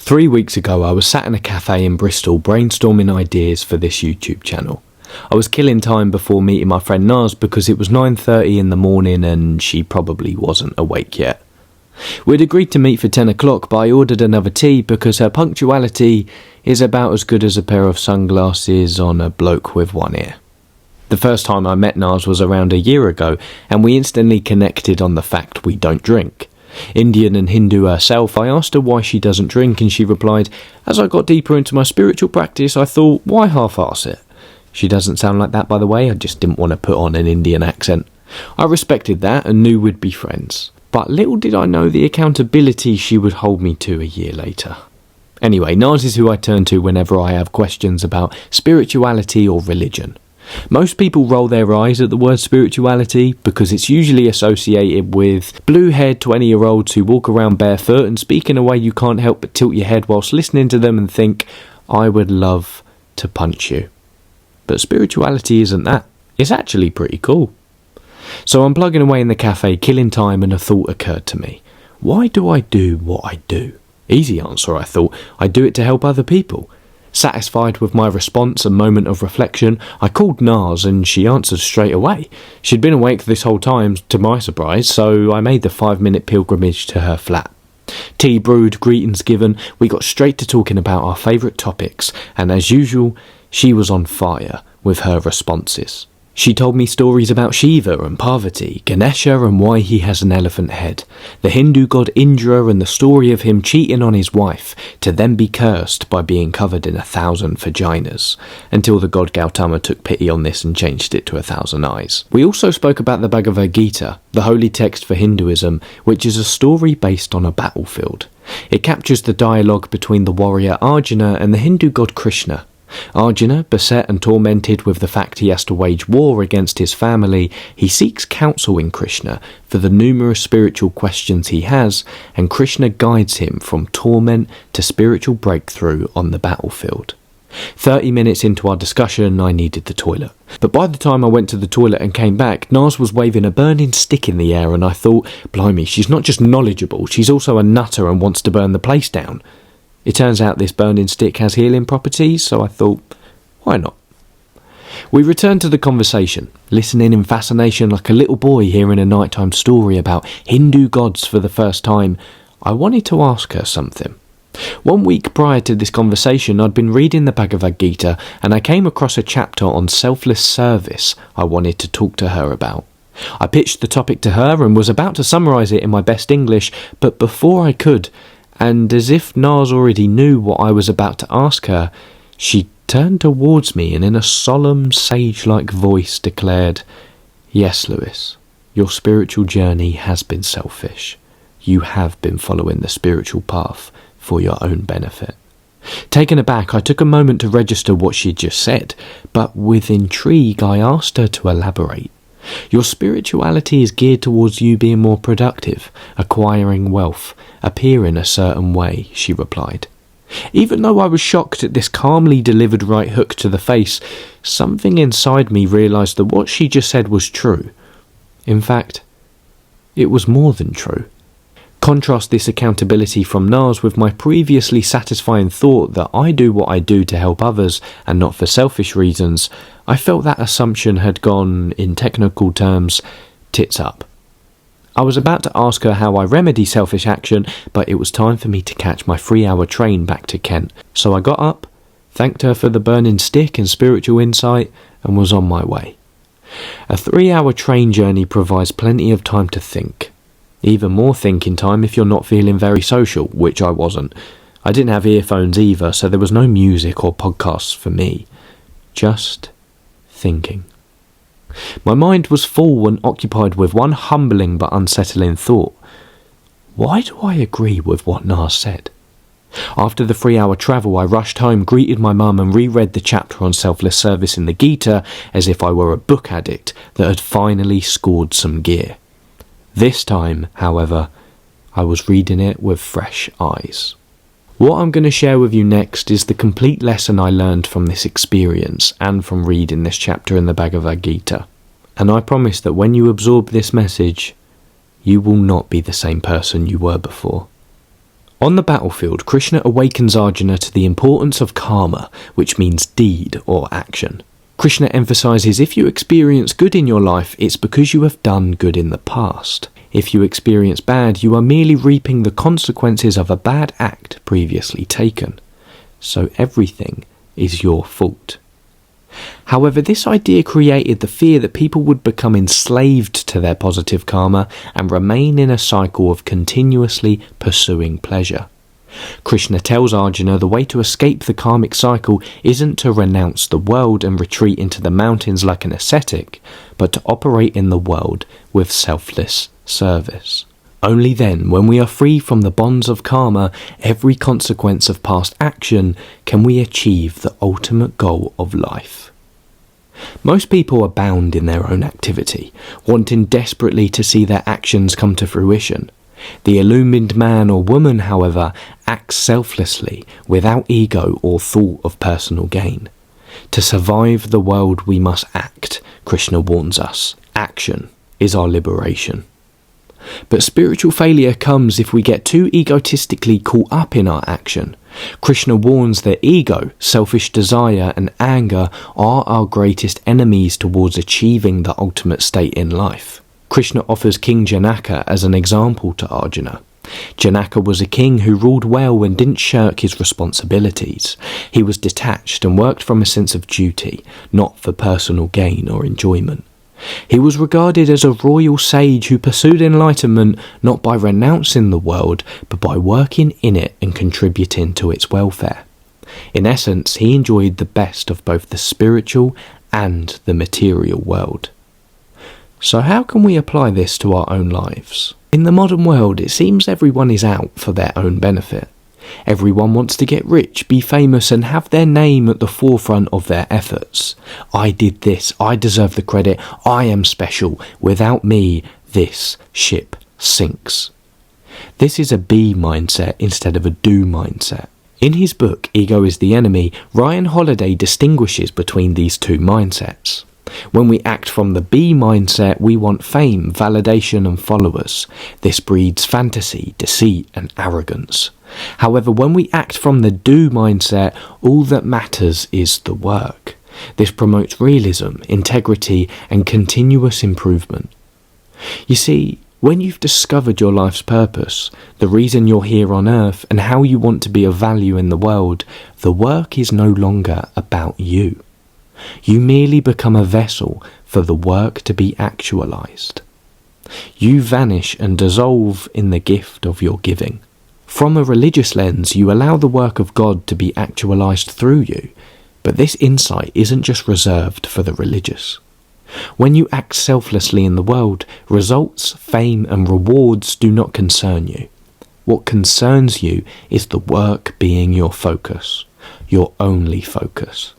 3 weeks ago, I was sat in a cafe in Bristol brainstorming ideas for this YouTube channel. I was killing time before meeting my friend Naz because it was 9:30 in the morning and she probably wasn't awake yet. We'd agreed to meet for 10 o'clock, but I ordered another tea because her punctuality is about as good as a pair of sunglasses on a bloke with one ear. The first time I met Naz was around a year ago, and we instantly connected on the fact we don't drink. Indian and Hindu herself, I asked her why she doesn't drink, and she replied, "As I got deeper into my spiritual practice, I thought, why half-arse it?" She doesn't sound like that, by the way. I just didn't want to put on an Indian accent. I respected that and knew we'd be friends. But little did I know the accountability she would hold me to a year later. Anyway, Naz is who I turn to whenever I have questions about spirituality or religion. Most people roll their eyes at the word spirituality because it's usually associated with blue-haired 20-year-olds who walk around barefoot and speak in a way you can't help but tilt your head whilst listening to them and think, I would love to punch you. But spirituality isn't that. It's actually pretty cool. So I'm plugging away in the cafe, killing time, and a thought occurred to me. Why do I do what I do? Easy answer, I thought. I do it to help other people. Satisfied with my response and moment of reflection, I called Naz and she answered straight away. She'd been awake this whole time, to my surprise, so I made the 5-minute pilgrimage to her flat. Tea brewed, greetings given, we got straight to talking about our favourite topics, and as usual, she was on fire with her responses. She told me stories about Shiva and Parvati, Ganesha and why he has an elephant head, the Hindu god Indra and the story of him cheating on his wife to then be cursed by being covered in 1,000 vaginas, until the god Gautama took pity on this and changed it to 1,000 eyes. We also spoke about the Bhagavad Gita, the holy text for Hinduism, which is a story based on a battlefield. It captures the dialogue between the warrior Arjuna and the Hindu god Krishna. Arjuna, beset and tormented with the fact he has to wage war against his family, he seeks counsel in Krishna for the numerous spiritual questions he has, and Krishna guides him from torment to spiritual breakthrough on the battlefield. 30 minutes into our discussion, I needed the toilet. But by the time I went to the toilet and came back, Naz was waving a burning stick in the air, and I thought, blimey, she's not just knowledgeable, she's also a nutter and wants to burn the place down. It turns out this burning stick has healing properties, so I thought, why not? We returned to the conversation, listening in fascination like a little boy hearing a nighttime story about Hindu gods for the first time. I wanted to ask her something. 1 week prior to this conversation, I'd been reading the Bhagavad Gita, and I came across a chapter on selfless service I wanted to talk to her about. I pitched the topic to her and was about to summarise it in my best English, but before I could, and as if Naz already knew what I was about to ask her, she turned towards me and in a solemn, sage-like voice declared, "Yes, Lewis, your spiritual journey has been selfish. You have been following the spiritual path for your own benefit." Taken aback, I took a moment to register what she'd just said, but with intrigue I asked her to elaborate. "Your spirituality is geared towards you being more productive, acquiring wealth, appearing a certain way," she replied. Even though I was shocked at this calmly delivered right hook to the face, something inside me realised that what she just said was true. In fact, it was more than true. Contrast this accountability from Naz with my previously satisfying thought that I do what I do to help others and not for selfish reasons. I felt that assumption had gone, in technical terms, tits up. I was about to ask her how I remedy selfish action, but it was time for me to catch my 3-hour train back to Kent. So I got up, thanked her for the burning stick and spiritual insight, and was on my way. A 3-hour train journey provides plenty of time to think. Even more thinking time if you're not feeling very social, which I wasn't. I didn't have earphones either, so there was no music or podcasts for me. Just thinking. My mind was full and occupied with one humbling but unsettling thought. Why do I agree with what Naz said? After the 3-hour travel, I rushed home, greeted my mum and reread the chapter on selfless service in the Gita as if I were a book addict that had finally scored some gear. This time, however, I was reading it with fresh eyes. What I'm going to share with you next is the complete lesson I learned from this experience and from reading this chapter in the Bhagavad Gita. And I promise that when you absorb this message, you will not be the same person you were before. On the battlefield, Krishna awakens Arjuna to the importance of karma, which means deed or action. Krishna emphasizes if you experience good in your life, it's because you have done good in the past. If you experience bad, you are merely reaping the consequences of a bad act previously taken. So everything is your fault. However, this idea created the fear that people would become enslaved to their positive karma and remain in a cycle of continuously pursuing pleasure. Krishna tells Arjuna the way to escape the karmic cycle isn't to renounce the world and retreat into the mountains like an ascetic, but to operate in the world with selfless service. Only then, when we are free from the bonds of karma, every consequence of past action, can we achieve the ultimate goal of life. Most people are bound in their own activity, wanting desperately to see their actions come to fruition. The illumined man or woman, however, acts selflessly, without ego or thought of personal gain. To survive the world we must act, Krishna warns us. Action is our liberation. But spiritual failure comes if we get too egotistically caught up in our action. Krishna warns that ego, selfish desire and anger are our greatest enemies towards achieving the ultimate state in life. Krishna offers King Janaka as an example to Arjuna. Janaka was a king who ruled well and didn't shirk his responsibilities. He was detached and worked from a sense of duty, not for personal gain or enjoyment. He was regarded as a royal sage who pursued enlightenment not by renouncing the world, but by working in it and contributing to its welfare. In essence, he enjoyed the best of both the spiritual and the material world. So how can we apply this to our own lives? In the modern world, it seems everyone is out for their own benefit. Everyone wants to get rich, be famous and have their name at the forefront of their efforts. I did this, I deserve the credit, I am special. Without me, this ship sinks. This is a be mindset instead of a do mindset. In his book, Ego is the Enemy, Ryan Holiday distinguishes between these two mindsets. When we act from the be mindset, we want fame, validation and followers. This breeds fantasy, deceit and arrogance. However, when we act from the do mindset, all that matters is the work. This promotes realism, integrity and continuous improvement. You see, when you've discovered your life's purpose, the reason you're here on earth and how you want to be of value in the world, the work is no longer about you. You merely become a vessel for the work to be actualized. You vanish and dissolve in the gift of your giving. From a religious lens, you allow the work of God to be actualized through you, but this insight isn't just reserved for the religious. When you act selflessly in the world, results, fame and rewards do not concern you. What concerns you is the work being your focus, your only focus.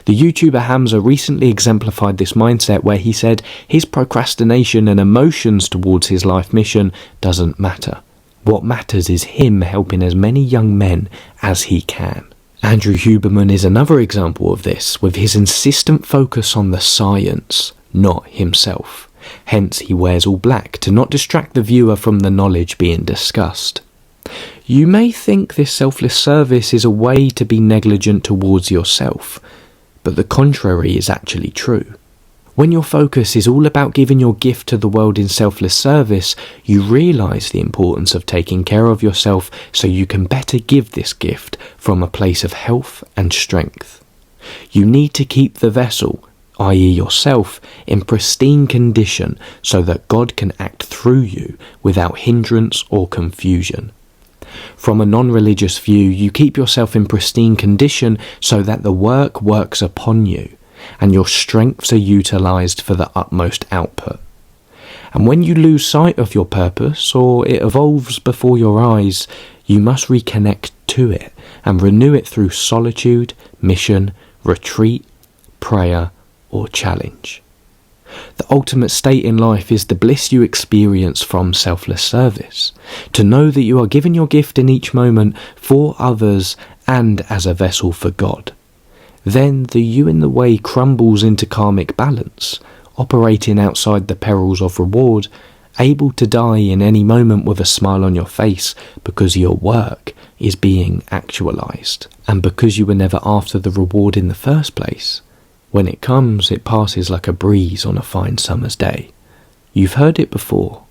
The YouTuber Hamza recently exemplified this mindset where he said his procrastination and emotions towards his life mission doesn't matter. What matters is him helping as many young men as he can. Andrew Huberman is another example of this, with his insistent focus on the science, not himself. Hence he wears all black to not distract the viewer from the knowledge being discussed. You may think this selfless service is a way to be negligent towards yourself, but the contrary is actually true. When your focus is all about giving your gift to the world in selfless service, you realise the importance of taking care of yourself so you can better give this gift from a place of health and strength. You need to keep the vessel, i.e. yourself, in pristine condition so that God can act through you without hindrance or confusion. From a non-religious view, you keep yourself in pristine condition so that the work works upon you and your strengths are utilised for the utmost output. And when you lose sight of your purpose or it evolves before your eyes, you must reconnect to it and renew it through solitude, mission, retreat, prayer or challenge. The ultimate state in life is the bliss you experience from selfless service. To know that you are giving your gift in each moment for others and as a vessel for God. Then the you in the way crumbles into karmic balance, operating outside the perils of reward able to die in any moment with a smile on your face because your work is being actualized, and because you were never after the reward in the first place. When it comes, it passes like a breeze on a fine summer's day. You've heard it before.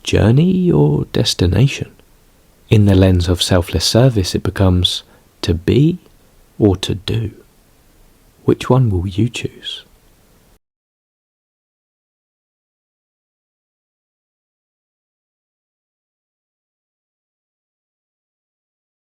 Journey or destination? In the lens of selfless service, it becomes to be or to do. Which one will you choose?